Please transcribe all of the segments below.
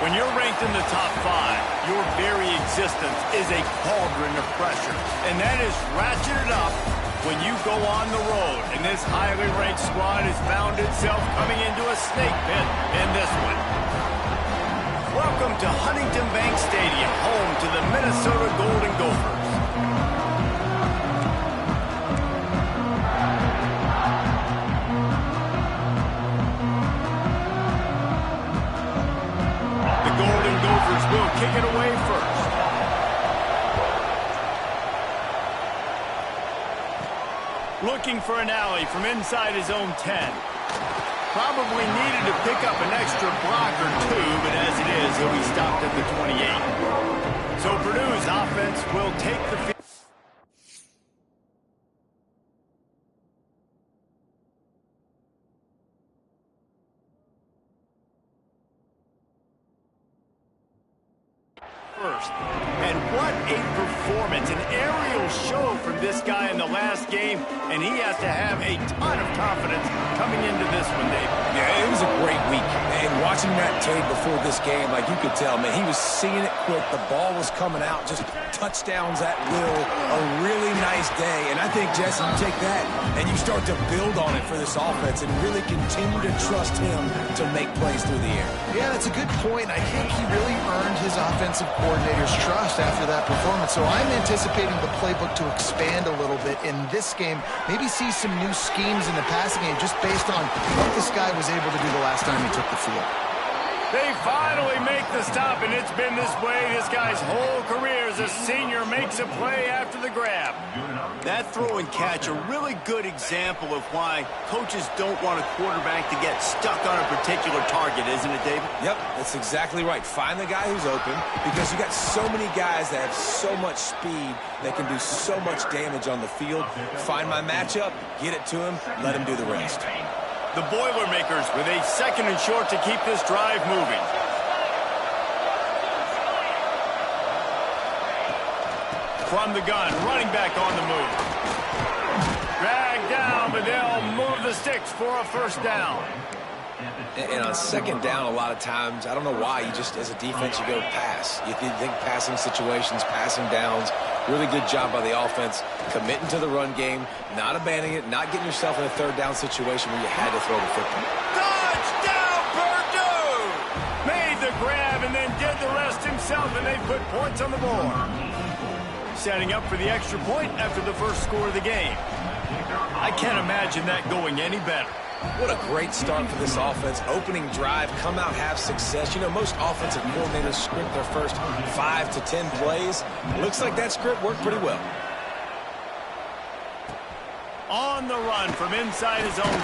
When you're ranked in the top 5, your very existence is a cauldron of pressure. And that is ratcheted up when you go on the road. And this highly ranked squad has found itself coming into a snake pit in this one. Welcome to Huntington Bank Stadium, home to the Minnesota Golden Gophers. Will kick it away first. Looking for an alley from inside his own 10. Probably needed to pick up an extra block or two, but as it is, he'll be stopped at the 28. So Purdue's offense will take the field. First. And what a performance, an aerial show from this guy in the last game, and he has to have a ton of confidence coming into this one, Dave. Yeah, it was a great week, and watching that tape before this game, like you could tell, man, he was seeing it quick, the ball was coming out, just touchdowns at will, a really nice day, and I think, Jesse, you take that and you start to build on it for this offense and really continue to trust him to make plays through the air. Yeah, that's a good point. I think he really earned his offensive coordinator's trust after that performance. So I'm anticipating the playbook to expand a little bit in this game. Maybe see some new schemes in the passing game just based on what this guy was able to do the last time he took the field. They finally make the stop, and it's been this way this guy's whole career as a senior makes a play after the grab. That throw and catch, a really good example of why coaches don't want a quarterback to get stuck on a particular target, isn't it, David? Yep, that's exactly right. Find the guy who's open, because you got so many guys that have so much speed that can do so much damage on the field. Find my matchup, get it to him, let him do the rest. The Boilermakers with a second and short to keep this drive moving. From the gun, running back on the move. Dragged down, but they'll move the sticks for a first down. And on second down, a lot of times, I don't know why, you just, as a defense, you go pass. You think passing situations, passing downs. Really good job by the offense, committing to the run game, not abandoning it, not getting yourself in a third down situation where you had to throw the football. Touchdown, Purdue! Made the grab and then did the rest himself, and they put points on the board. Setting up for the extra point after the first score of the game. I can't imagine that going any better. What a great start for this offense. Opening drive, come out, have success. You know, most offensive coordinators script their first 5 to 10 plays. Looks like that script worked pretty well. On the run from inside his own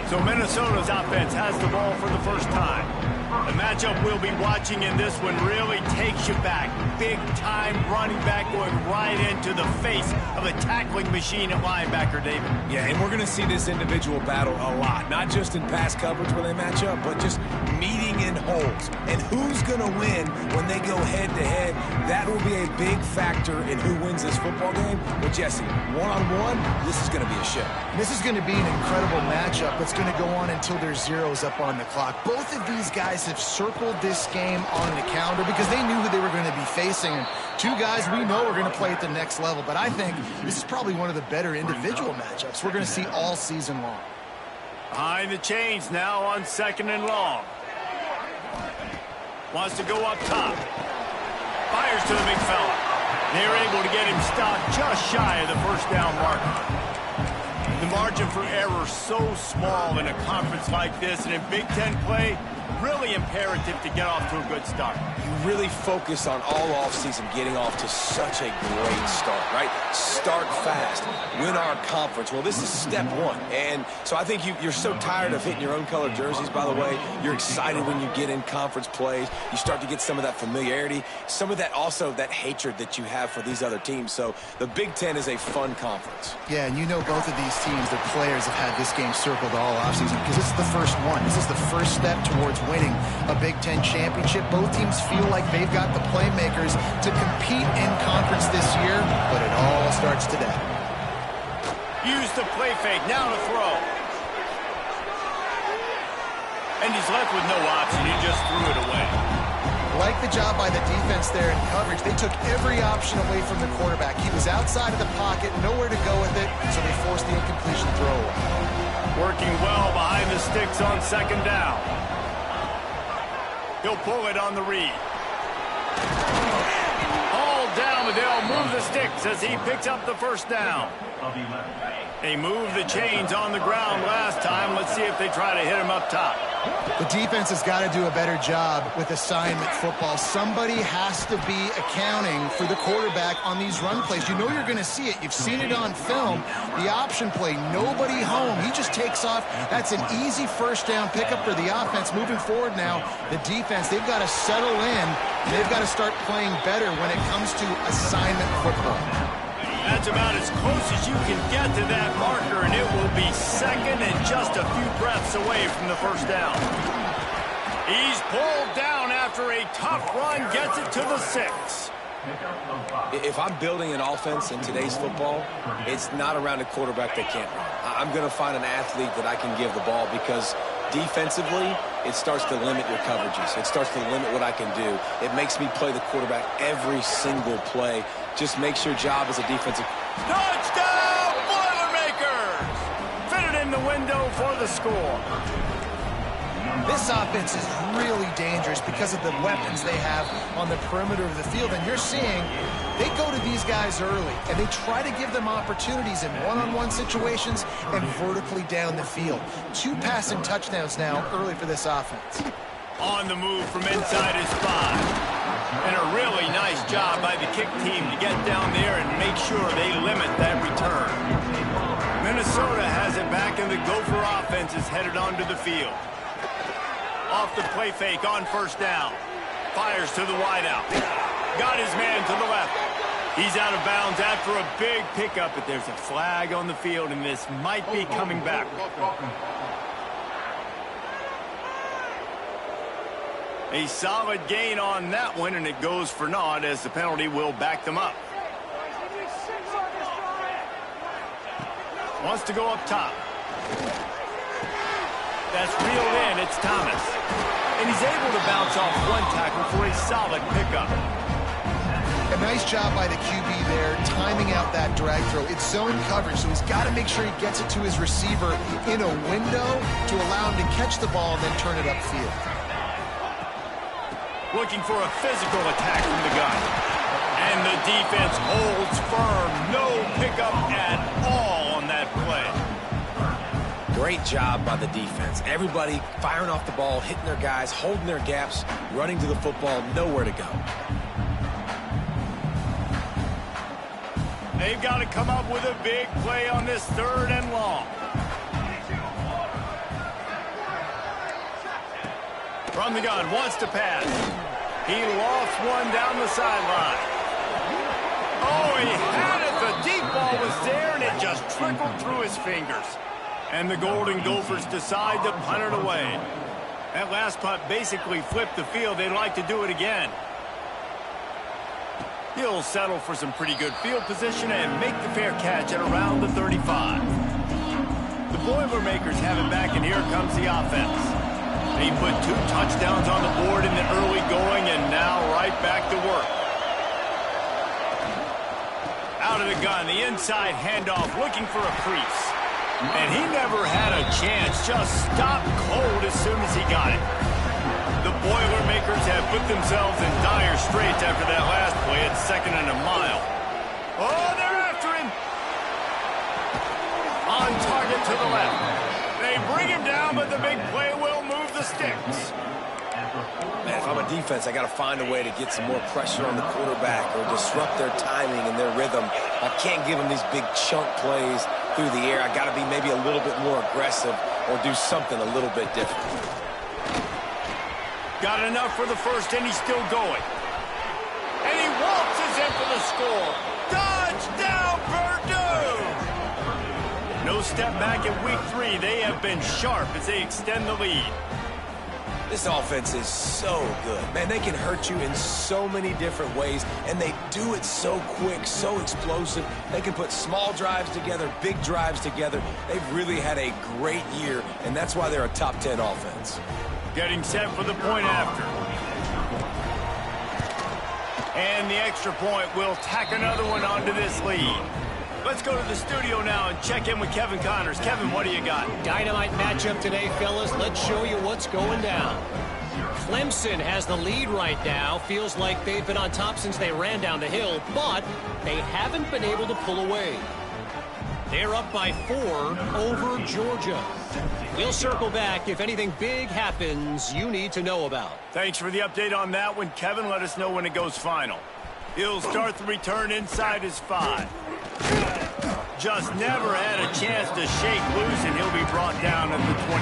5. So Minnesota's offense has the ball for the first time. The matchup we'll be watching in this one really takes you back. Big-time running back going right into the face of a tackling machine at linebacker, David. Yeah, and we're going to see this individual battle a lot. Not just in pass coverage when they match up, but just meeting in holes. And who's going to win when they go head-to-head? That will be a big factor in who wins this football game. But, Jesse, one-on-one, this is going to be a show. This is going to be an incredible matchup that's going to go on until there's zeros up on the clock. Both of these guys have circled this game on the calendar because they knew who they were going to be facing. And two guys we know are going to play at the next level. But I think this is probably one of the better individual matchups we're going to see all season long. Behind the chains now on second and long. Wants to go up top. Fires to the big fella. They're able to get him stopped just shy of the first down marker. The margin for error so small in a conference like this, and in Big Ten play, really imperative to get off to a good start. You really focus on all offseason getting off to such a great start, right? Start fast, win our conference. Well, this is step one. And so I think you're so tired of hitting your own color jerseys, by the way. You're excited when you get in conference plays. You start to get some of that familiarity, some of that also that hatred that you have for these other teams. So the Big Ten is a fun conference. Yeah, and you know both of these teams, their players have had this game circled all offseason because this is the first one. This is the first step towards winning a Big Ten championship. Both teams feel like they've got the playmakers to compete in conference this year, but it all starts today. Use the play fake, now to throw. and he's left with no option. He just threw it away. Like the job by the defense there in coverage. They took every option away from the quarterback. He was outside of the pocket, nowhere to go with it, so they forced the incompletion throw away. Working well behind the sticks on second down. He'll pull it on the read. All down, but they'll move the sticks as he picks up the first down. They moved the chains on the ground last time. Let's see if they try to hit him up top. The defense has got to do a better job with assignment football. Somebody has to be accounting for the quarterback on these run plays. You know you're going to see it. You've seen it on film. The option play, nobody home. He just takes off. That's an easy first down pickup for the offense. Moving forward now, the defense, they've got to settle in. They've got to start playing better when it comes to assignment football. That's about as close as you can get to that marker, and it will be second and just a few breaths away from the first down. He's pulled down after a tough run, gets it to the 6. If I'm building an offense in today's football, it's not around a quarterback that can't run. I'm going to find an athlete that I can give the ball because defensively, it starts to limit your coverages. It starts to limit what I can do. It makes me play the quarterback every single play. Just makes your job as a defensive. Touchdown, Boilermakers! Fitted in the window for the score. This offense is really dangerous because of the weapons they have on the perimeter of the field. And you're seeing they go to these guys early, and they try to give them opportunities in one-on-one situations and vertically down the field. 2 passing touchdowns now early for this offense. On the move from inside his 5. And a really nice job by the kick team to get down there and make sure they limit that return. Minnesota has it back, and the Gopher offense is headed onto the field. Off the play fake on first down. Fires to the wideout. Got his man to the left. He's out of bounds after a big pickup, but there's a flag on the field, and this might be coming back. A solid gain on that one, and it goes for naught as the penalty will back them up. Wants to go up top. That's reeled in. It's Thomas. And he's able to bounce off one tackle for a solid pickup. A nice job by the QB there, timing out that drag throw. It's zone coverage, so he's got to make sure he gets it to his receiver in a window to allow him to catch the ball and then turn it upfield. Looking for a physical attack from the gun. And the defense holds firm. No pickup at all on that play. Great job by the defense. Everybody firing off the ball, hitting their guys, holding their gaps, running to the football, nowhere to go. They've got to come up with a big play on this 3rd and long. From the gun, wants to pass. He lost one down the sideline. Oh, he had it. The deep ball was there, and it just trickled through his fingers. And the Golden Gophers decide to punt it away. That last punt basically flipped the field. They'd like to do it again. He'll settle for some pretty good field position and make the fair catch at around the 35. The Boilermakers have it back, and here comes the offense. They put 2 touchdowns on the board in the early going, and now right back to work. Out of the gun, the inside handoff, looking for a crease. And he never had a chance, just stopped cold as soon as he got it. The Boilermakers have put themselves in dire straits after that last play at 2nd and a mile. Oh, they're after him. On target to the left. They bring him down, but the big play will move the sticks. Man, if I'm a defense, I got to find a way to get some more pressure on the quarterback or disrupt their timing and their rhythm. I can't give them these big chunk plays through the air. I got to be maybe a little bit more aggressive or do something a little bit different. Got enough for the first, and he's still going. And he waltzes in for the score. Touchdown, Purdue! No step back in week 3. They have been sharp as they extend the lead. This offense is so good. Man, they can hurt you in so many different ways, and they do it so quick, so explosive. They can put small drives together, big drives together. They've really had a great year, and that's why they're a top 10 offense. Getting set for the point after. And the extra point will tack another one onto this lead. Let's go to the studio now and check in with Kevin Connors. Kevin, what do you got? Dynamite matchup today, fellas. Let's show you what's going down. Clemson has the lead right now. Feels like they've been on top since they ran down the hill, but they haven't been able to pull away. They're up by 4 over Georgia. We'll circle back if anything big happens you need to know about. Thanks for the update on that one, Kevin. Let us know when it goes final. He'll start the return inside his 5. Just never had a chance to shake loose, and he'll be brought down at the 24.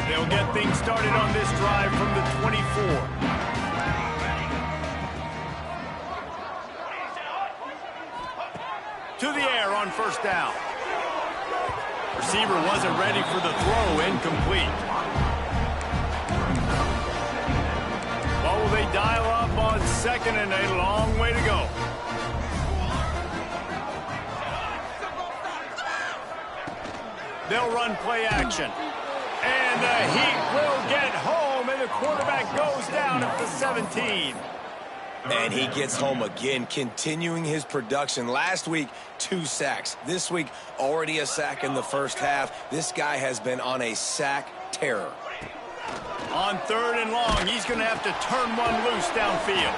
They'll get things started on this drive from the 24. To the air on first down. Receiver wasn't ready for the throw, incomplete. What will they dial up on second, and a long way to go. They'll run play action. And the Heat will get home, and the quarterback goes down at the 17. And he gets home again, continuing his production. Last week, 2 sacks. This week, already a sack in the first half. This guy has been on a sack terror. On 3rd and long, he's going to have to turn one loose downfield.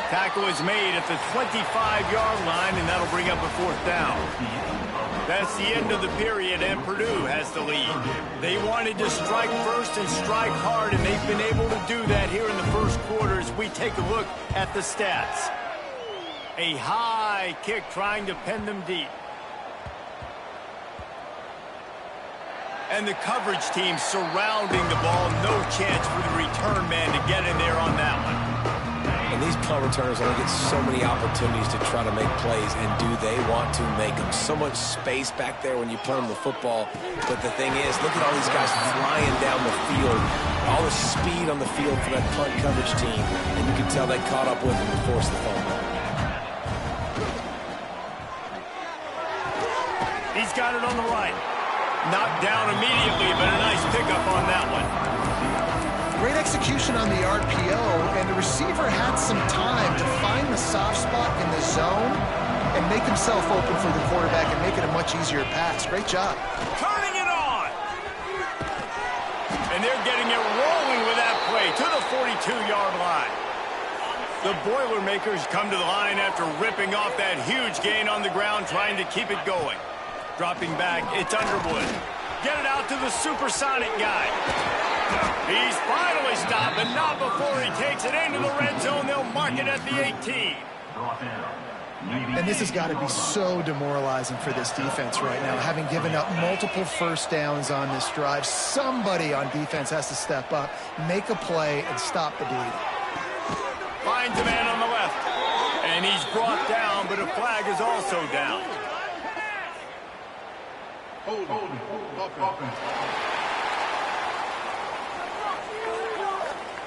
Tackle is made at the 25-yard line, and that'll bring up a 4th down. That's the end of the period, and Purdue has the lead. They wanted to strike first and strike hard, and they've been able to do that here in the first quarter as we take a look at the stats. A high kick trying to pen them deep. And the coverage team surrounding the ball. No chance for the return man to get in there on that one. And these punt returners only get so many opportunities to try to make plays, and do they want to make them? So much space back there when you punt them the football. But the thing is, look at all these guys flying down the field. All the speed on the field for that punt coverage team. And you can tell they caught up with them and forced the fumble. He's got it on the right. Knocked down immediately, but a nice pickup on that one. Great execution on the RPO, and the receiver had some time to find the soft spot in the zone and make himself open for the quarterback and make it a much easier pass. Great job. Turning it on. And they're getting it rolling with that play to the 42-yard line. The Boilermakers come to the line after ripping off that huge gain on the ground, trying to keep it going. Dropping back, it's Underwood. Get it out to the supersonic guy. He's finally stopped, but not before he takes it into the red zone. They'll mark it at the 18. And this has got to be so demoralizing for this defense right now, having given up multiple first downs on this drive. Somebody on defense has to step up, make a play, and stop the bleeding. Finds a man on the left, and he's brought down, but a flag is also down.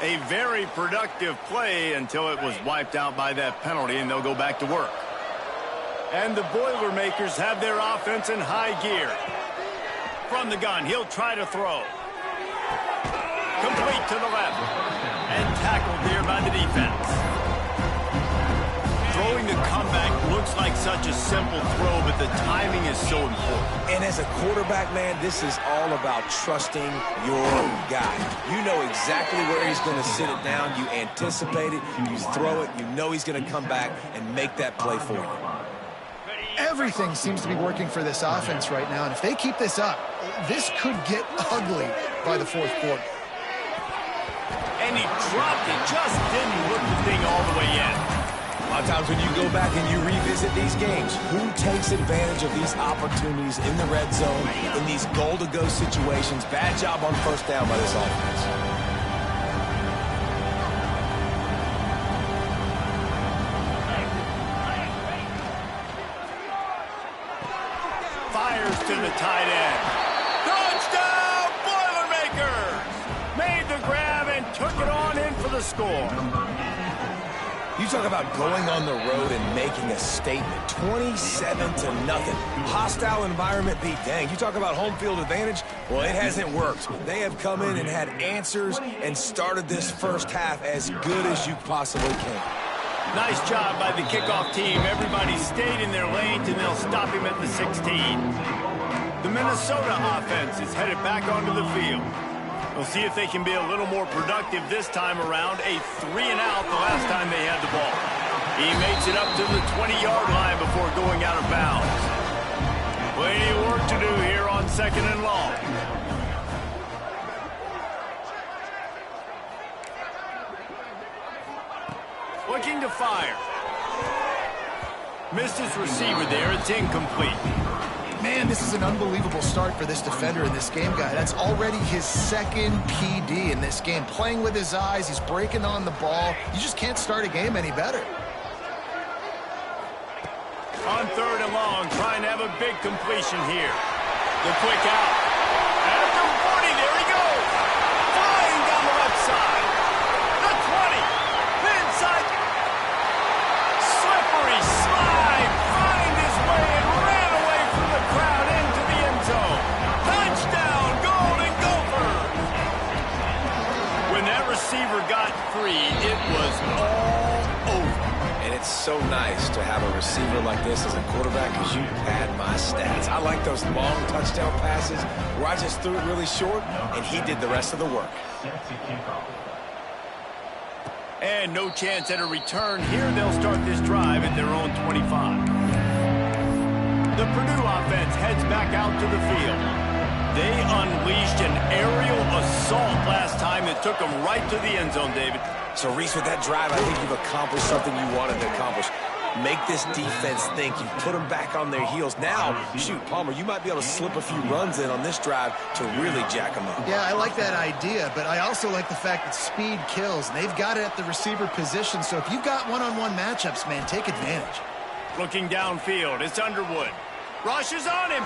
A very productive play until it was wiped out by that penalty, and they'll go back to work. And the Boilermakers have their offense in high gear. From the gun, he'll try to throw. Complete to the left. And tackled there by the defense. Throwing the comeback looks like such a simple throw, but the timing is so important. And as a quarterback, man, this is all about trusting your guy. You know exactly where he's going to sit it down. You anticipate it. You throw it. You know he's going to come back and make that play for you. Everything seems to be working for this offense right now, and if they keep this up, this could get ugly by the 4th quarter. And he dropped it, just didn't hook the thing all the way in. A lot of times when you go back and you revisit these games, who takes advantage of these opportunities in the red zone, in these goal-to-go situations? Bad job on first down by this offense. Fires to the tight end. Touchdown, Boilermakers! Made the grab and took it on in for the score. You talk about going on the road and making a statement. 27-0. Hostile environment beat dang. You talk about home field advantage. Well, it hasn't worked. They have come in and had answers and started this first half as good as you possibly can. Nice job by the kickoff team. Everybody stayed in their lanes, and they'll stop him at the 16. The Minnesota offense is headed back onto the field. We'll see if they can be a little more productive this time around. A 3-and-out the last time they had the ball. He makes it up to the 20-yard line before going out of bounds. Plenty of work to do here on 2nd and long. Looking to fire. Missed his receiver there. It's incomplete. Man, this is an unbelievable start for this defender in this game, guy. That's already his 2nd PD in this game. Playing with his eyes, he's breaking on the ball. You just can't start a game any better. On 3rd and long, trying to have a big completion here. The quick out. At the 40, there he goes. Flying down the left side. The 20. The inside. Slippery slide. Find his way and ran away from the crowd into the end zone. Touchdown, Golden Gophers. When that receiver got free, it was all over. And it's so nice to have a receiver like this as a quarterback because you pad my stats. I like those long touchdown passes where I just threw it really short and he did the rest of the work. And no chance at a return here. They'll start this drive at their own 25. The Purdue offense heads back out to the field. They unleashed an aerial assault last time that took them right to the end zone, David. So, Reese, with that drive, I think you've accomplished something you wanted to accomplish. Make this defense think. You put them back on their heels. Now, shoot, Palmer, you might be able to slip a few runs in on this drive to really jack them up. Yeah, I like that idea, but I also like the fact that speed kills. And they've got it at the receiver position, so if you've got one-on-one matchups, man, take advantage. Looking downfield, it's Underwood. Rushes on him.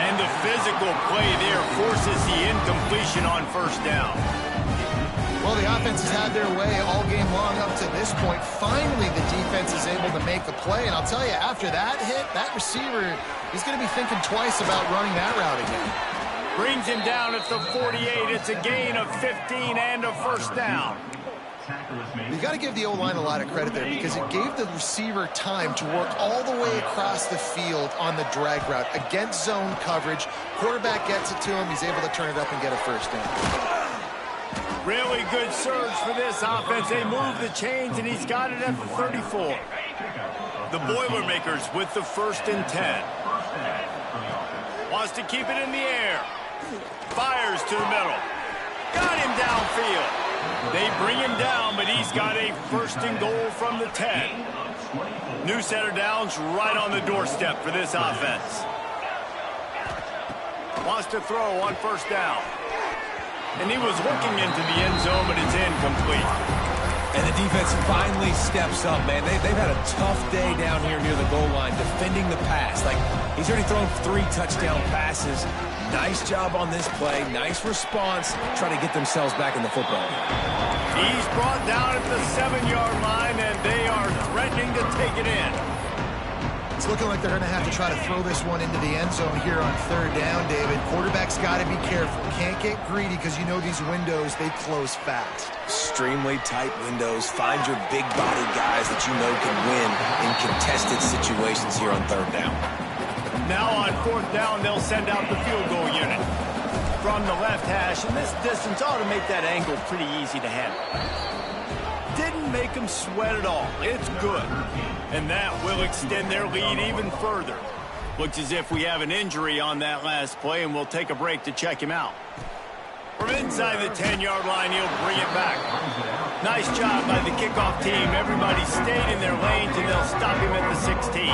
And the physical play there forces the incompletion on 1st down. Well, the offense has had their way all game long up to this point. Finally, the defense is able to make the play. And I'll tell you, after that hit, that receiver, he's going to be thinking twice about running that route again. Brings him down at the 48. It's a gain of 15 and a 1st down. You've got to give the O-line a lot of credit there because it gave the receiver time to work all the way across the field on the drag route against zone coverage. Quarterback gets it to him. He's able to turn it up and get a 1st down. Really good surge for this offense. They move the chains, and he's got it at the 34. The Boilermakers with the 1st and 10. Wants to keep it in the air. Fires to the middle. Got him downfield. They bring him down, but he's got a 1st and goal from the 10. New set of downs right on the doorstep for this offense. Wants to throw on 1st down. And he was looking into the end zone, but it's incomplete. And the defense finally steps up, man. They've had a tough day down here near the goal line defending the pass. Like, he's already thrown 3 touchdown passes. Nice job on this play. Nice response. Trying to get themselves back in the football. He's brought down at the 7-yard line, and they are threatening to take it in. It's looking like they're going to have to try to throw this one into the end zone here on 3rd down, David. Quarterback's got to be careful. Can't get greedy because you know these windows, they close fast. Extremely tight windows. Find your big body guys that you know can win in contested situations here on 3rd down. Now on 4th down, they'll send out the field goal unit. From the left hash, and this distance ought to make that angle pretty easy to handle. Didn't make them sweat at all. It's good. And that will extend their lead even further. Looks as if we have an injury on that last play, and we'll take a break to check him out. From inside the 10-yard line, he'll bring it back. Nice job by the kickoff team. Everybody stayed in their lanes, and they'll stop him at the 16.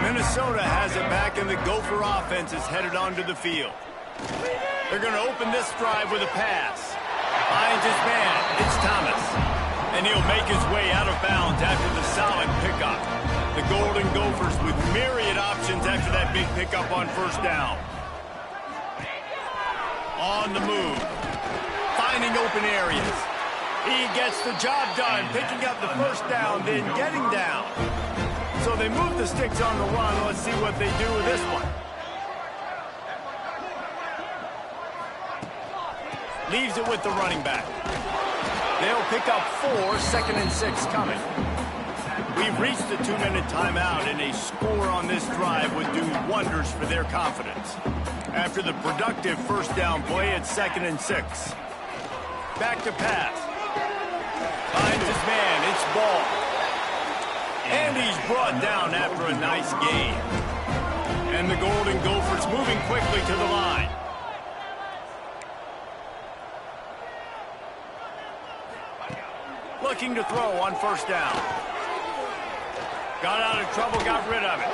Minnesota has it back, and the Gopher offense is headed onto the field. They're going to open this drive with a pass. Finds his man. It's Thomas. And he'll make his way out of bounds after the solid pickup. The Golden Gophers with myriad options after that big pickup on 1st down. On the move. Finding open areas. He gets the job done, picking up the first down, then getting down. So they move the sticks on the run. Let's see what they do with this one. Leaves it with the running back. They'll pick up 4, 2nd and 6 coming. We've reached the 2-minute timeout, and a score on this drive would do wonders for their confidence. After the productive first down play, it's 2nd and 6. Back to pass. Finds his man. It's ball. And he's brought down after a nice gain. And the Golden Gophers moving quickly to the line. Looking to throw on first down. Got out of trouble, got rid of it.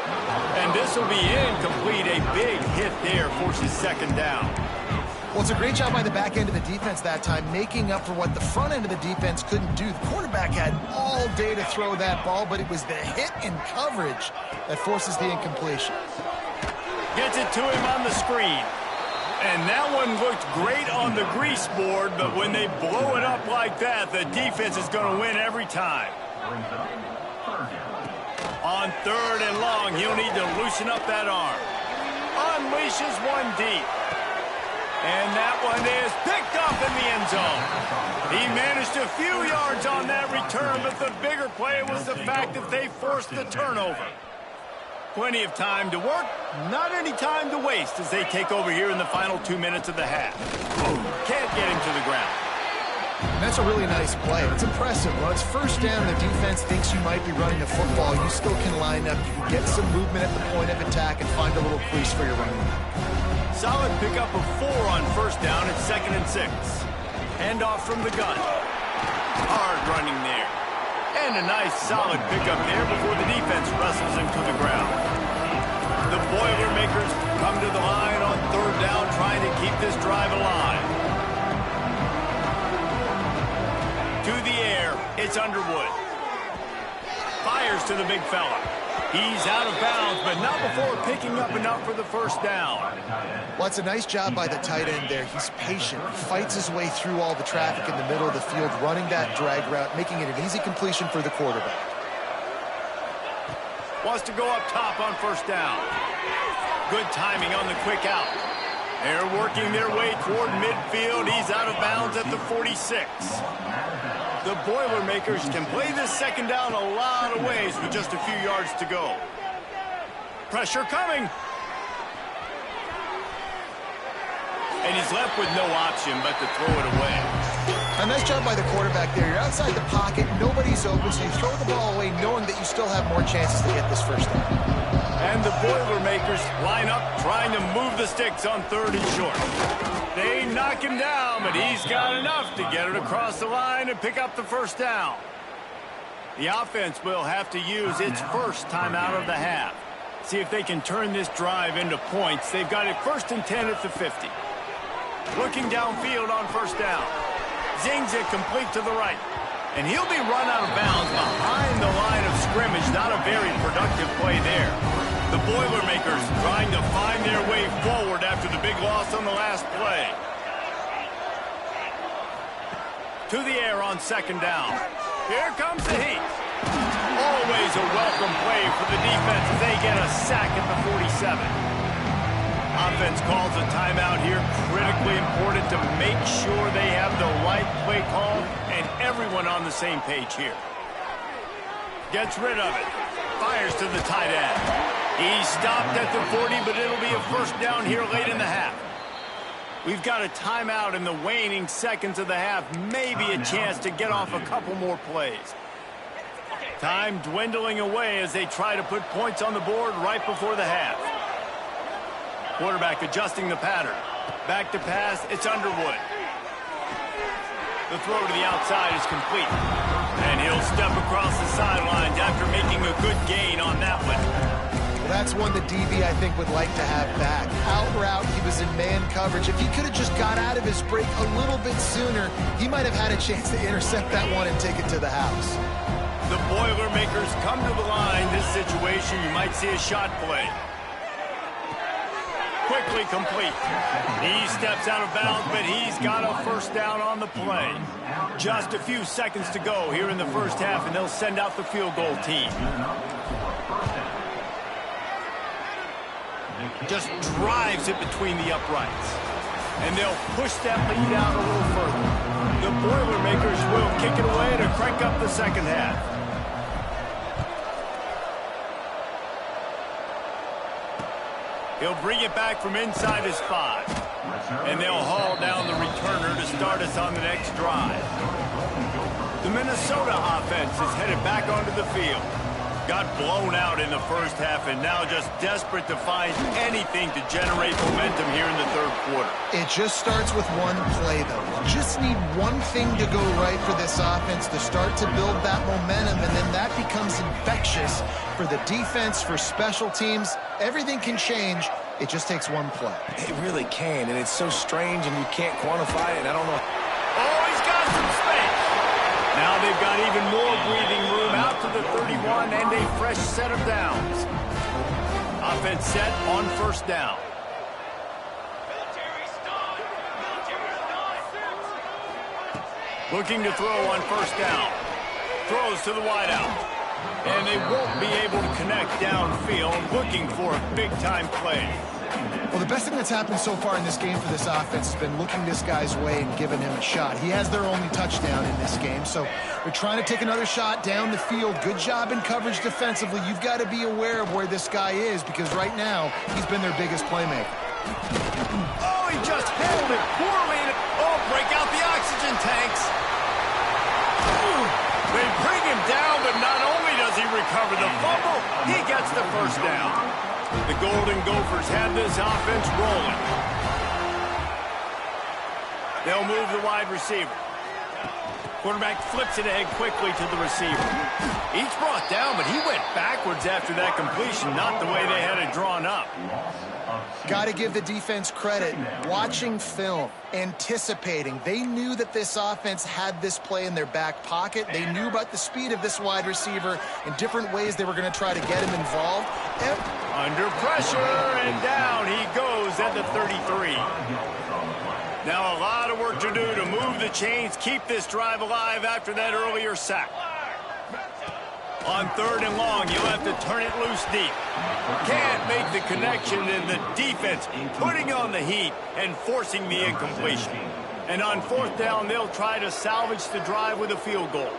And this will be incomplete. A big hit there forces 2nd down. Well, it's a great job by the back end of the defense that time, making up for what the front end of the defense couldn't do. The quarterback had all day to throw that ball, but it was the hit in coverage that forces the incompletion. Gets it to him on the screen. And that one looked great on the grease board, but when they blow it up like that, the defense is going to win every time. On 3rd and long, he'll need to loosen up that arm. Unleashes one deep. And that one is picked up in the end zone. He managed a few yards on that return, but the bigger play was the fact that they forced the turnover. Plenty of time to work, not any time to waste as they take over here in the final 2 minutes of the half. Can't get him to the ground. And that's a really nice play. It's impressive. Well, it's first down. The defense thinks you might be running the football. You still can line up. You can get some movement at the point of attack and find a little crease for your running back. Solid pickup of 4 on first down at 2nd and 6. Handoff from the gun. Hard running there. And a nice solid pickup there before the defense wrestles him to the ground. The Boilermakers come to the line on 3rd down, trying to keep this drive alive. To the air, it's Underwood. Fires to the big fella. He's out of bounds, but not before picking up enough for the first down. Well, it's a nice job by the tight end there. He's patient. He fights his way through all the traffic in the middle of the field, running that drag route, making it an easy completion for the quarterback. Wants to go up top on first down. Good timing on the quick out. They're working their way toward midfield. He's out of bounds at the 46. The Boilermakers can play this second down a lot of ways with just a few yards to go. Pressure coming. And he's left with no option but to throw it away. A nice job by the quarterback there. You're outside the pocket, nobody's open, so you throw the ball away knowing that you still have more chances to get this first down. And the Boilermakers line up trying to move the sticks on 3rd and short. They knock him down, but he's got enough to get it across the line and pick up the first down. The offense will have to use its first timeout of the half. See if they can turn this drive into points. They've got it 1st and 10 at the 50. Looking downfield on first down. Zings it complete to the right. And he'll be run out of bounds behind the line of scrimmage. Not a very productive play there. The Boilermakers trying to find their way forward after the big loss on the last play. To the air on 2nd down. Here comes the heat. Always a welcome play for the defense as they get a sack at the 47. Offense calls a timeout here. Critically important to make sure they have the right play call and everyone on the same page here. Gets rid of it. Fires to the tight end. He stopped at the 40, but it'll be a first down here late in the half. We've got a timeout in the waning seconds of the half. Maybe a chance to get off a couple more plays. Time dwindling away as they try to put points on the board right before the half. Quarterback adjusting the pattern. Back to pass, it's Underwood. The throw to the outside is complete. And he'll step across the sidelines after making a good gain on that one. Well, that's one the DB, I think, would like to have back. Out route, he was in man coverage. If he could have just got out of his break a little bit sooner, he might have had a chance to intercept that one and take it to the house. The Boilermakers come to the line. This situation, you might see a shot play. quickly complete. He steps out of bounds, but he's got a first down on the play. Just a few seconds to go here in the first half, and they'll send out the field goal team. Just drives it between the uprights. And they'll push that lead out a little further. The Boilermakers will kick it away to crank up the second half. He'll bring it back from inside his 5. And they'll haul down the returner to start us on the next drive. The Minnesota offense is headed back onto the field. Got blown out in the first half and now just desperate to find anything to generate momentum here in the third quarter. It just starts with one play, though. You just need one thing to go right for this offense to start to build that momentum, and then that becomes infectious for the defense, for special teams. Everything can change. It just takes one play. It really can, and it's so strange, and you can't quantify it. I don't know. Oh, he's got some space. Now they've got even more breathing room out to the 31 and a fresh set of downs. Offense set on first down. Looking to throw on first down. Throws to the wideout. And they won't be able to connect downfield, looking for a big-time play. Well, the best thing that's happened so far in this game for this offense has been looking this guy's way and giving him a shot. He has their only touchdown in this game, so they're trying to take another shot down the field. Good job in coverage defensively. You've got to be aware of where this guy is because right now he's been their biggest playmaker. Oh, he just held it poorly. Oh, break out the oxygen tanks. They bring him down, but not only does he recover the fumble, he gets the first down. The Golden Gophers have this offense rolling. They'll move the wide receiver. Quarterback flips it ahead quickly to the receiver. Each brought down, but he went backwards after that completion, not the way they had it drawn up. Got to give the defense credit. Watching film, anticipating. They knew that this offense had this play in their back pocket. They knew about the speed of this wide receiver and different ways they were going to try to get him involved. Under pressure, and down he goes at the 33. Now a lot of work to do to move the chains, keep this drive alive after that earlier sack. On third and long, you'll have to turn it loose deep. Can't make the connection, and the defense putting on the heat and forcing the incompletion. And on fourth down, they'll try to salvage the drive with a field goal.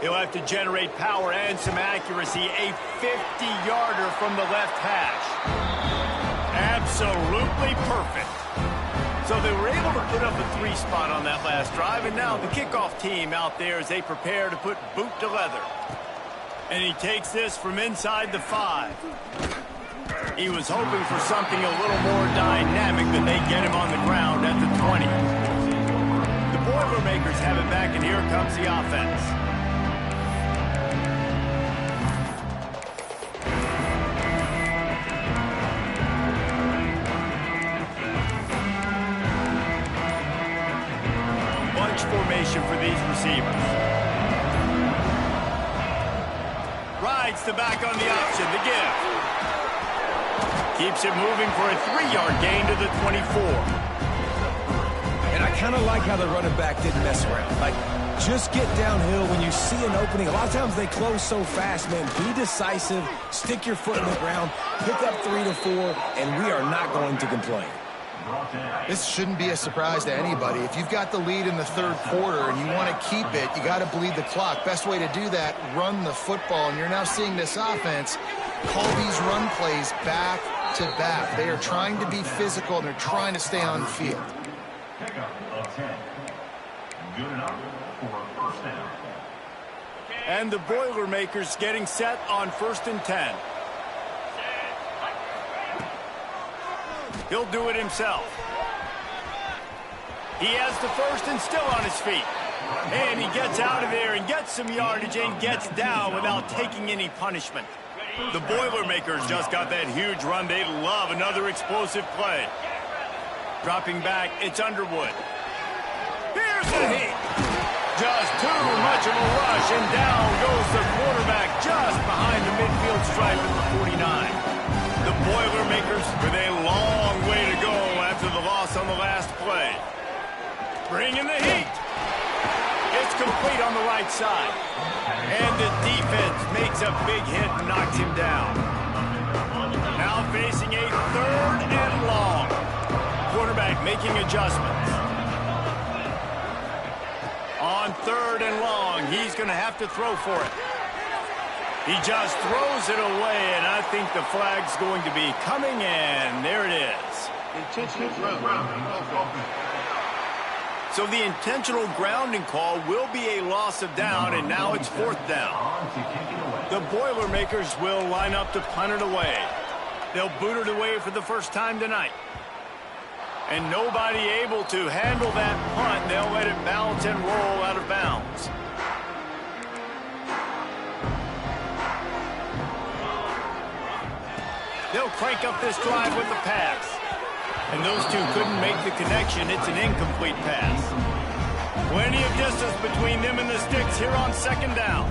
He'll have to generate power and some accuracy. A 50-yarder from the left hash. Absolutely perfect. So they were able to put up a 3 spot on that last drive, and now the kickoff team out there as they prepare to put boot to leather. And he takes this from inside the 5. He was hoping for something a little more dynamic, but they get him on the ground at the 20. The Boilermakers have it back, and here comes the offense. Bunch formation for these receivers. Rides the back on the option, the give. Keeps it moving for a 3-yard gain to the 24. And I kind of like how the running back didn't mess around. Like, just get downhill when you see an opening. A lot of times they close so fast, man. Be decisive, stick your foot in the ground, pick up 3 to 4, and we are not going to complain. This shouldn't be a surprise to anybody. If you've got the lead in the third quarter and you want to keep it, you got to bleed the clock. Best way to do that, run the football. And you're now seeing this offense call these run plays back to back. They are trying to be physical, and they're trying to stay on the field. And the Boilermakers getting set on 1st and 10. He'll do it himself. He has the first and still on his feet. And he gets out of there and gets some yardage and gets down without taking any punishment. The Boilermakers just got that huge run. They love another explosive play. Dropping back, it's Underwood. Here's the heat. Just too much of a rush, and down goes the quarterback just behind the midfield stripe at the 49. The Boilermakers with a long way Bringing the heat. It's complete on the right side. And the defense makes a big hit and knocks him down. Now facing a 3rd and long. Quarterback making adjustments. On 3rd and long, he's going to have to throw for it. He just throws it away, and I think the flag's going to be coming, and there it is. Intentional grounding. So the intentional grounding call will be a loss of down, and now it's 4th down. The Boilermakers will line up to punt it away. They'll boot it away for the first time tonight. And nobody able to handle that punt. They'll let it bounce and roll out of bounds. They'll crank up this drive with the pass. And those two couldn't make the connection. It's an incomplete pass. Plenty of distance between them and the sticks here on 2nd down.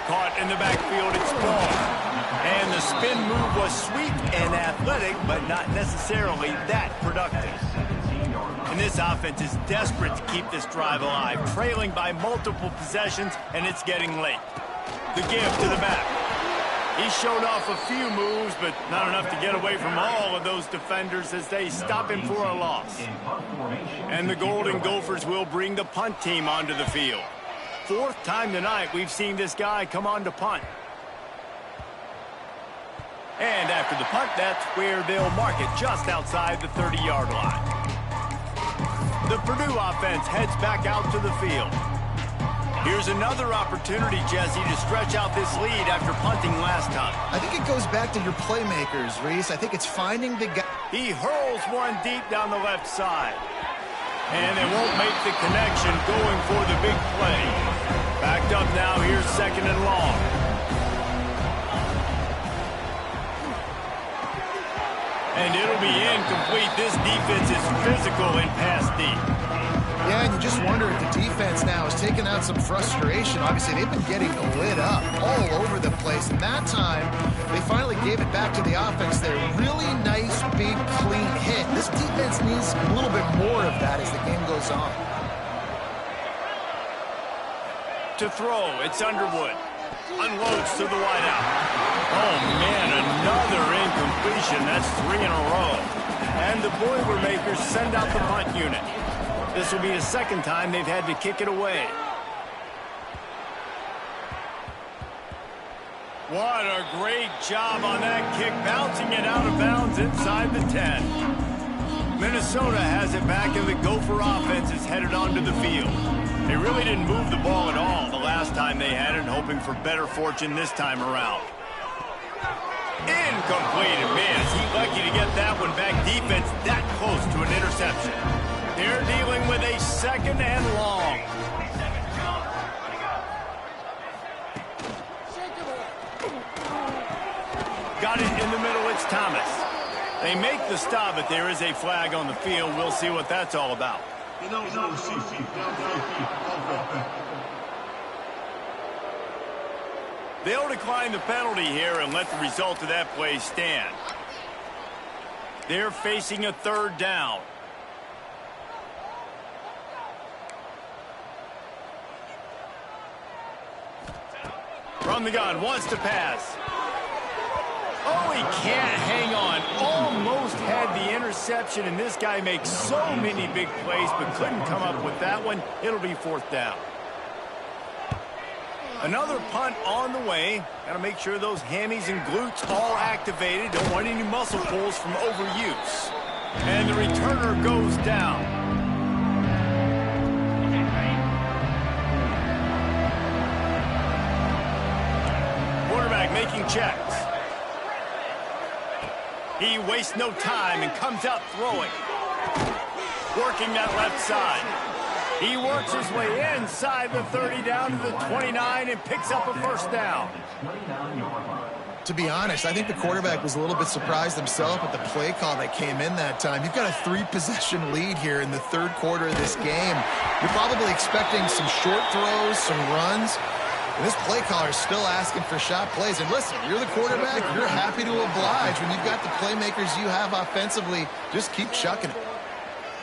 Caught in the backfield, it's gone. And the spin move was sweet and athletic, but not necessarily that productive. And this offense is desperate to keep this drive alive, trailing by multiple possessions, and it's getting late. The give to the back. He showed off a few moves, but not enough to get away from all of those defenders as they stop him for a loss. And the Golden Gophers will bring the punt team onto the field. 4th time tonight we've seen this guy come on to punt. And after the punt, that's where they'll mark it, just outside the 30-yard line. The Purdue offense heads back out to the field. Here's another opportunity, Jesse, to stretch out this lead after punting last time. I think it goes back to your playmakers, Reese. I think it's finding the guy. He hurls one deep down the left side. And they won't make the connection going for the big play. Backed up now, here's 2nd and long. And it'll be incomplete. This defense is physical in pass deep. Yeah, and you just wonder if the defense now has taken out some frustration. Obviously, they've been getting lit up all over the place. And that time, they finally gave it back to the offense there. Really nice, big, clean hit. This defense needs a little bit more of that as the game goes on. To throw, it's Underwood. Unloads to the wideout. Oh, man, another incompletion. That's 3 in a row. And the Boilermakers send out the punt unit. This will be the 2nd time they've had to kick it away. What a great job on that kick, bouncing it out of bounds inside the 10. Minnesota has it back, and the Gopher offense is headed onto the field. They really didn't move the ball at all the last time they had it, hoping for better fortune this time around. Incomplete, and man, is he lucky to get that one back. Defense that close to an interception. They're dealing with a 2nd and long. Got it in the middle, it's Thomas. They make the stop, but there is a flag on the field. We'll see what that's all about. They'll decline the penalty here and let the result of that play stand. They're facing a 3rd down. From the gun, wants to pass. Oh, he can't hang on. Almost had the interception, and this guy makes so many big plays, but couldn't come up with that one. It'll be 4th down. Another punt on the way. Got to make sure those hammies and glutes all activated. Don't want any muscle pulls from overuse. And the returner goes down. Quarterback making checks. He wastes no time and comes out throwing. Working that left side. He works his way inside the 30 down to the 29 and picks up a 1st down. To be honest, I think the quarterback was a little bit surprised himself at the play call that came in that time. You've got a 3-possession lead here in the 3rd quarter of this game. You're probably expecting some short throws, some runs. And this play caller is still asking for shot plays. And listen, you're the quarterback. You're happy to oblige when you've got the playmakers you have offensively. Just keep chucking it.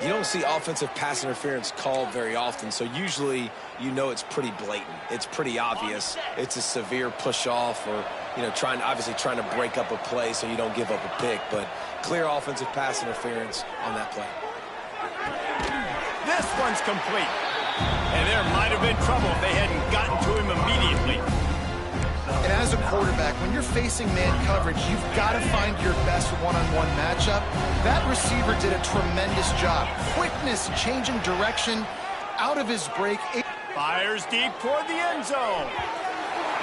You don't see offensive pass interference called very often, so usually you know it's pretty blatant. It's pretty obvious. It's a severe push-off or, you know, obviously trying to break up a play so you don't give up a pick, but clear offensive pass interference on that play. This one's complete. And there might have been trouble if they hadn't gotten to him immediately. And as a quarterback, when you're facing man coverage, you've got to find your best one-on-one matchup. That receiver did a tremendous job. Quickness, changing direction, out of his break. Fires deep toward the end zone.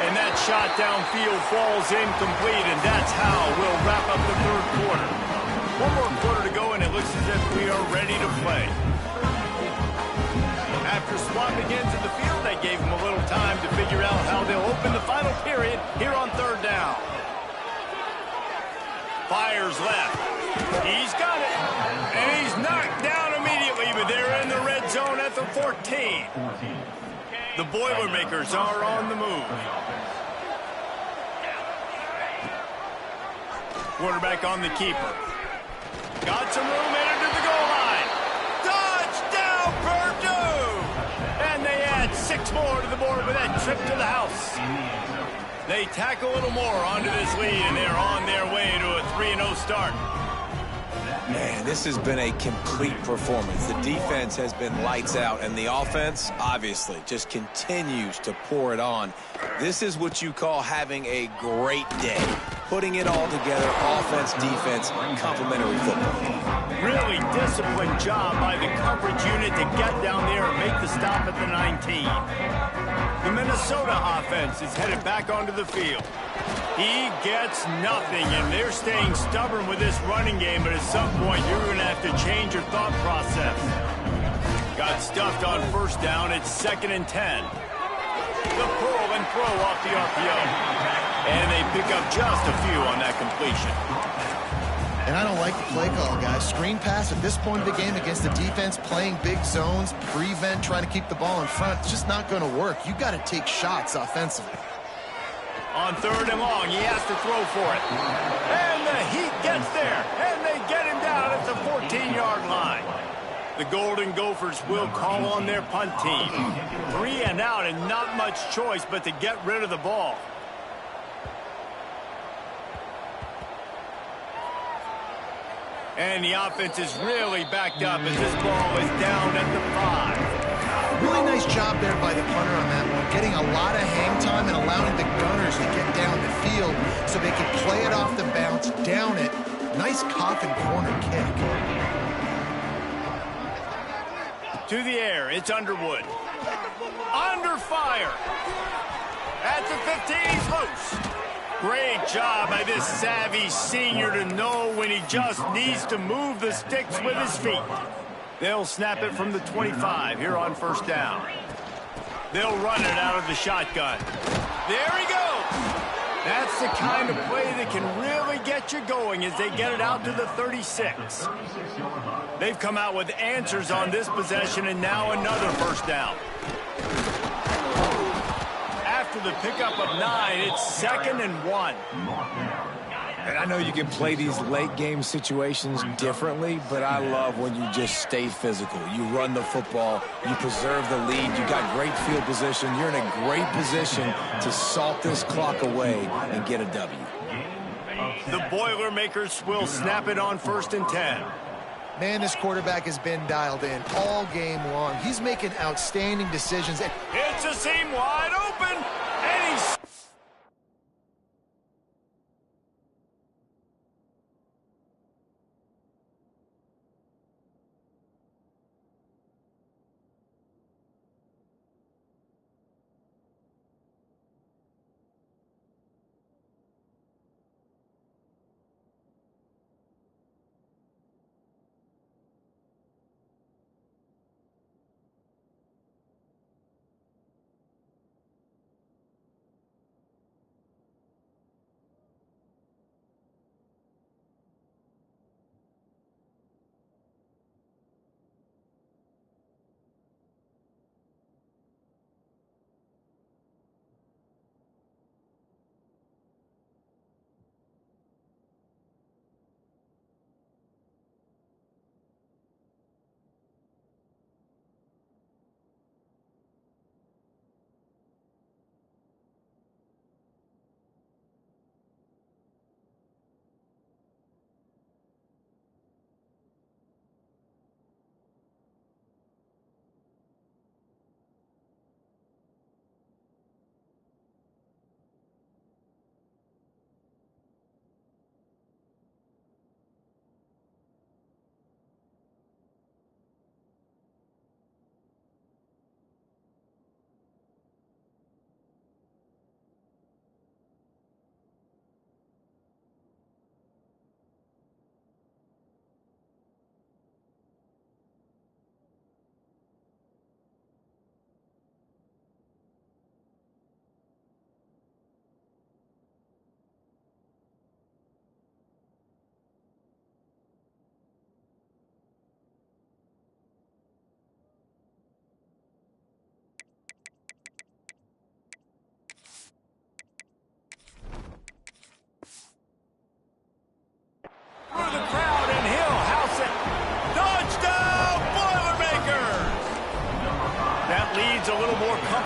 And that shot downfield falls incomplete, and that's how we'll wrap up the third quarter. One more quarter to go, and it looks as if we are ready to play. After swapping ends of the field, they gave him a little time to figure out how they'll open the final period here on third down. Fires left. He's got it. And he's knocked down immediately, but they're in the red zone at the 14. The Boilermakers are on the move. Quarterback on the keeper. Got some room into the goal line. Touchdown, Purdue! And they add 6 more to the board with that trip to the house. They tack a little more onto this lead, and they're on their way to a 3-0 start. Man, this has been a complete performance. The defense has been lights out, and the offense, obviously, just continues to pour it on. This is what you call having a great day. Putting it all together, offense, defense, complementary football. Really disciplined job by the coverage unit to get down there and make the stop at the 19. The Minnesota offense is headed back onto the field. He gets nothing, and they're staying stubborn with this running game, but at some point you're going to have to change your thought process. Got stuffed on first down. It's 2nd and 10. The pull and throw off the RPO. And they pick up just a few on that completion. And I don't like the play call, guys. Screen pass at this point of the game against the defense, playing big zones, prevent, trying to keep the ball in front. It's just not going to work. You got to take shots offensively. On 3rd and long, he has to throw for it. And the Heat gets there, and they get him down at the 14-yard line. The Golden Gophers will call on their punt team. 3 and out, and not much choice but to get rid of the ball. And the offense is really backed up as this ball is down at the 5. Really nice job there by the punter on that one, getting a lot of hang time and allowing the gunners to get down the field so they could play it off the bounce, down it. Nice coffin corner kick. To the air, it's Underwood. Under fire. At the 15, he's loose. Great job by this savvy senior to know when he just needs to move the sticks with his feet. They'll snap it from the 25 here on first down. They'll run it out of the shotgun. There he goes. That's the kind of play that can really get you going as they get it out to the 36. They've come out with answers on this possession, and now another first down. After the pickup of 9, it's 2nd and 1. And I know you can play these late game situations differently, but I love when you just stay physical. You run the football, you preserve the lead, you got great field position, you're in a great position to salt this clock away and get a W. The Boilermakers will snap it on 1st and 10. Man, this quarterback has been dialed in all game long. He's making outstanding decisions. It's a seam wide open, and he's...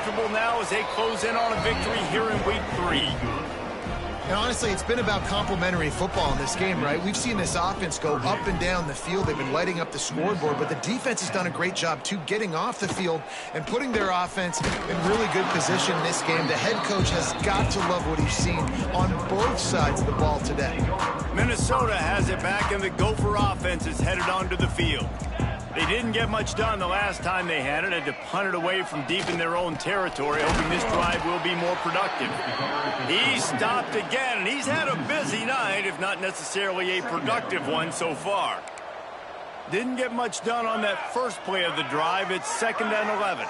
comfortable now as they close in on a victory here in week 3. And honestly, it's been about complementary football in this game, right? We've seen this offense go up and down the field. They've been lighting up the scoreboard, but the defense has done a great job, too, getting off the field and putting their offense in really good position in this game. The head coach has got to love what he's seen on both sides of the ball today. Minnesota has it back, and the Gopher offense is headed onto the field. They didn't get much done the last time they had it. Had to punt it away from deep in their own territory, hoping this drive will be more productive. He stopped again, and he's had a busy night, if not necessarily a productive one so far. Didn't get much done on that first play of the drive. It's 2nd and 11.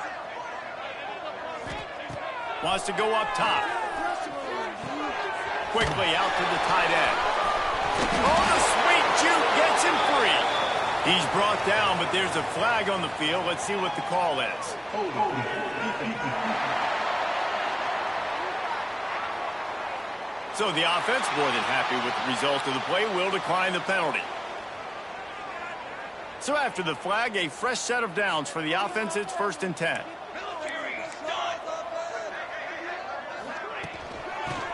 Wants to go up top. Quickly out to the tight end. Oh, the sweet juke gets him free. He's brought down, but there's a flag on the field. Let's see what the call is. So the offense, more than happy with the result of the play, will decline the penalty. So after the flag, a fresh set of downs for the offense. It's 1st and 10.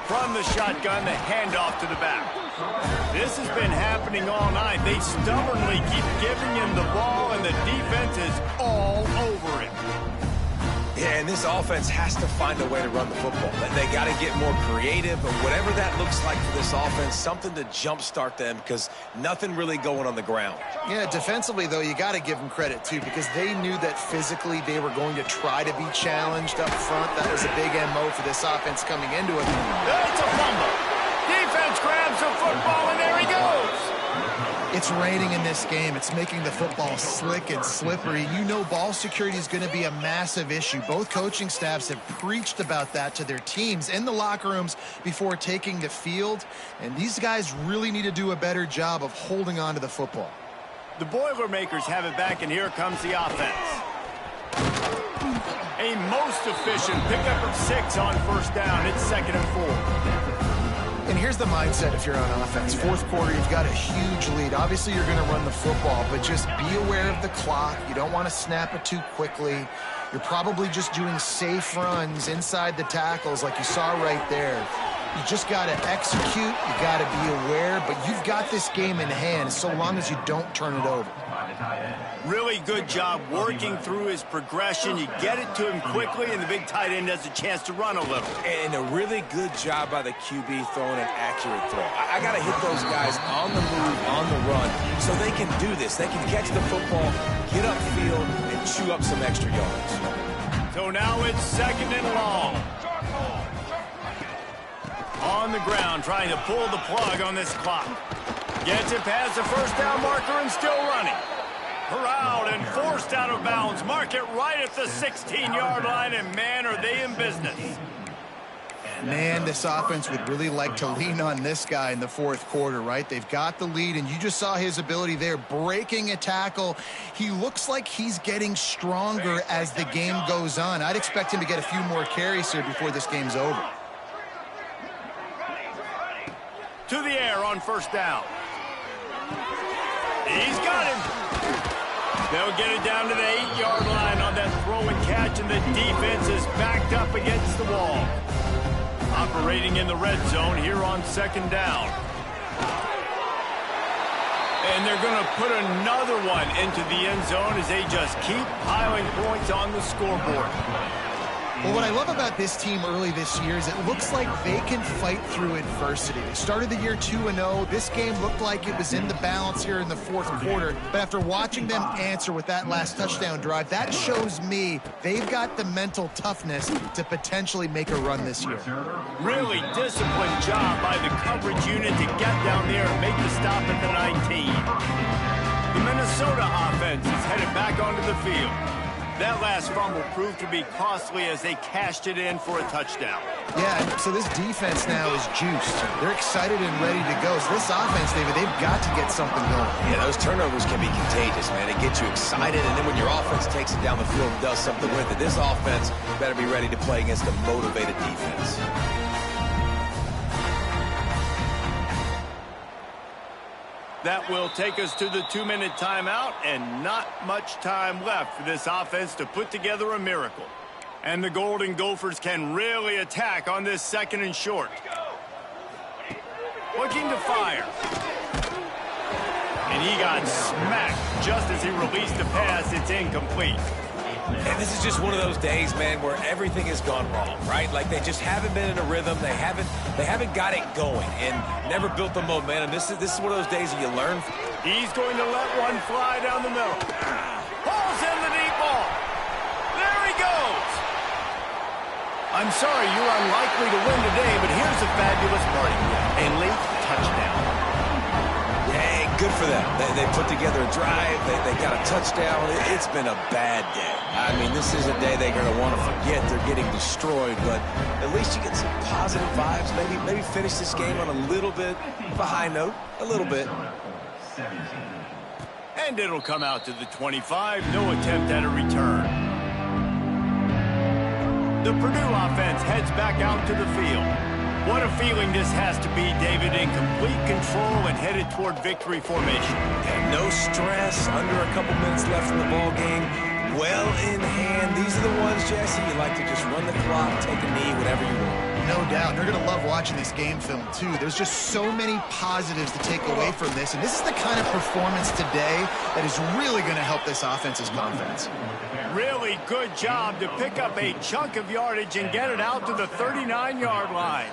From the shotgun, the handoff to the back. This has been happening all night. They stubbornly keep giving him the ball, and the defense is all over it. Yeah, and this offense has to find a way to run the football. They got to get more creative, but whatever that looks like for this offense, something to jumpstart them, because nothing really going on the ground. Yeah, defensively, though, you got to give them credit, too, because they knew that physically they were going to try to be challenged up front. That was a big MO for this offense coming into it. It's a fumble. Defense grabs the football, and there he goes. It's raining in this game. It's making the football slick and slippery. You know ball security is going to be a massive issue. Both coaching staffs have preached about that to their teams in the locker rooms before taking the field. And these guys really need to do a better job of holding on to the football. The Boilermakers have it back, and here comes the offense. A most efficient pickup of 6 on 1st down. It's 2nd and 4. And here's the mindset if you're on offense. 4th quarter, you've got a huge lead. Obviously, you're going to run the football, but just be aware of the clock. You don't want to snap it too quickly. You're probably just doing safe runs inside the tackles like you saw right there. You just got to execute. You got to be aware, but you've got this game in hand so long as you don't turn it over. Really good job working through his progression. You get it to him quickly, and the big tight end has a chance to run a little. And a really good job by the QB throwing an accurate throw. I got to hit those guys on the move, on the run, so they can do this. They can catch the football, get upfield, and chew up some extra yards. So now it's 2nd and long. On the ground, trying to pull the plug on this clock. Gets it past the 1st down marker and still running. Corralled and forced out of bounds. Mark it right at the 16-yard line, and man, are they in business. Man, this offense would really like to lean on this guy in the 4th quarter, right? They've got the lead, and you just saw his ability there, breaking a tackle. He looks like he's getting stronger as the game goes on. I'd expect him to get a few more carries here before this game's over. To the air on 1st down. He's got him. They'll get it down to the 8-yard line on that throw and catch, and the defense is backed up against the wall. Operating in the red zone here on 2nd down. And they're going to put another one into the end zone as they just keep piling points on the scoreboard. Well, what I love about this team early this year is it looks like they can fight through adversity. They started the year 2-0. This game looked like it was in the balance here in the 4th quarter. But after watching them answer with that last touchdown drive, that shows me they've got the mental toughness to potentially make a run this year. Really disciplined job by the coverage unit to get down there and make the stop at the 19. The Minnesota offense is headed back onto the field. That last fumble proved to be costly as they cashed it in for a touchdown. Yeah, so this defense now is juiced. They're excited and ready to go. So this offense, David, they've got to get something going. Yeah, those turnovers can be contagious, man. It gets you excited, and then when your offense takes it down the field and does something with it, this offense better be ready to play against a motivated defense. That will take us to the 2-minute timeout, and not much time left for this offense to put together a miracle. And the Golden Gophers can really attack on this 2nd and short. Looking to fire. And he got smacked just as he released the pass. It's incomplete. And this is just one of those days, man, where everything has gone wrong, right? Like they just haven't been in a rhythm. They haven't got it going and never built the momentum. This is one of those days that you learn. He's going to let one fly down the middle. Pulls in the deep ball. There he goes. I'm sorry, you're unlikely to win today, but here's a fabulous party. A late touchdown. Hey, good for them. They put together a drive. They got a touchdown. It's been a bad day. I mean, this is a day they're going to want to forget. They're getting destroyed, but at least you get some positive vibes. Maybe finish this game on a little bit of a high note. A little bit. And it'll come out to the 25. No attempt at a return. The Purdue offense heads back out to the field. What a feeling this has to be, David, in complete control and headed toward victory formation. And no stress, under a couple minutes left in the ball game. Well in hand. These are the ones, Jesse, you like to just run the clock, take a knee, whatever you want. No doubt. They're going to love watching this game film, too. There's just so many positives to take away from this, and this is the kind of performance today that is really going to help this offense's confidence. Really good job to pick up a chunk of yardage and get it out to the 39-yard line.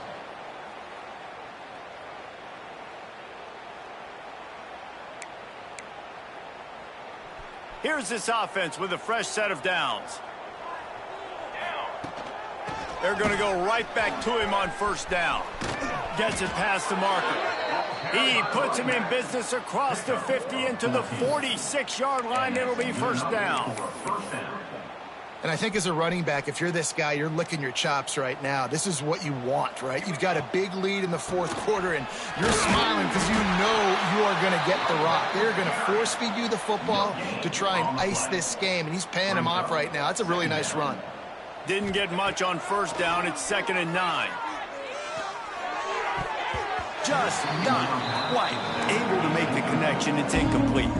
Here's this offense with a fresh set of downs. They're going to go right back to him on 1st down. Gets it past the marker. He puts him in business across the 50 into the 46-yard line. It'll be 1st down. And I think as a running back, if you're this guy, you're licking your chops right now. This is what you want, right? You've got a big lead in the 4th quarter, and you're smiling because you know you are going to get the rock. They're going to force feed you the football to try and ice this game, and he's paying him off right now. That's a really nice run. Didn't get much on 1st down. It's 2nd and 9. Just not quite able to make the connection. It's incomplete.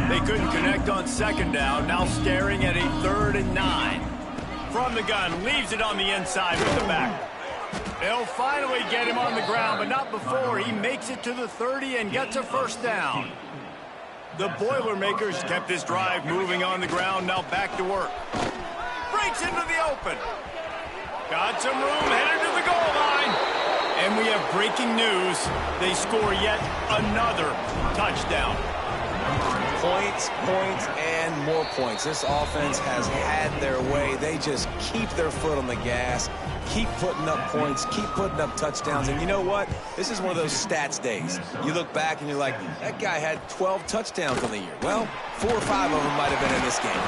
They couldn't connect on 2nd down. Now staring at a 3rd and 9. From the gun, leaves it on the inside with the back. They'll finally get him on the ground, but not before he makes it to the 30 and gets a 1st down. The Boilermakers kept this drive moving on the ground. Now back to work. Breaks into the open. Got some room, headed to the goal line. And we have breaking news. They score yet another touchdown. Points, and more points. This offense has had their way. They just keep their foot on the gas, keep putting up points, keep putting up touchdowns. And you know what? This is one of those stats days. You look back and you're like, that guy had 12 touchdowns on the year. Well, 4 or 5 of them might have been in this game.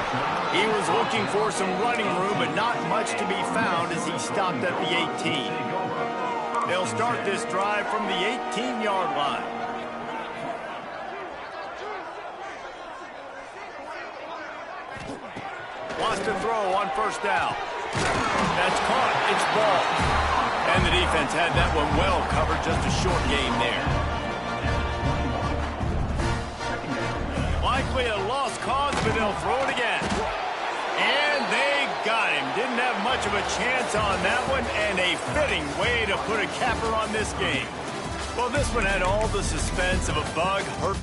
He was looking for some running room, but not much to be found as he stopped at the 18. They'll start this drive from the 18-yard line. Wants to throw on 1st down. That's caught. It's ball. And the defense had that one well covered. Just a short gain there. Likely a lost cause, but they'll throw it again. And they got him. Didn't have much of a chance on that one, and a fitting way to put a capper on this game. Well, this one had all the suspense of a bug hurt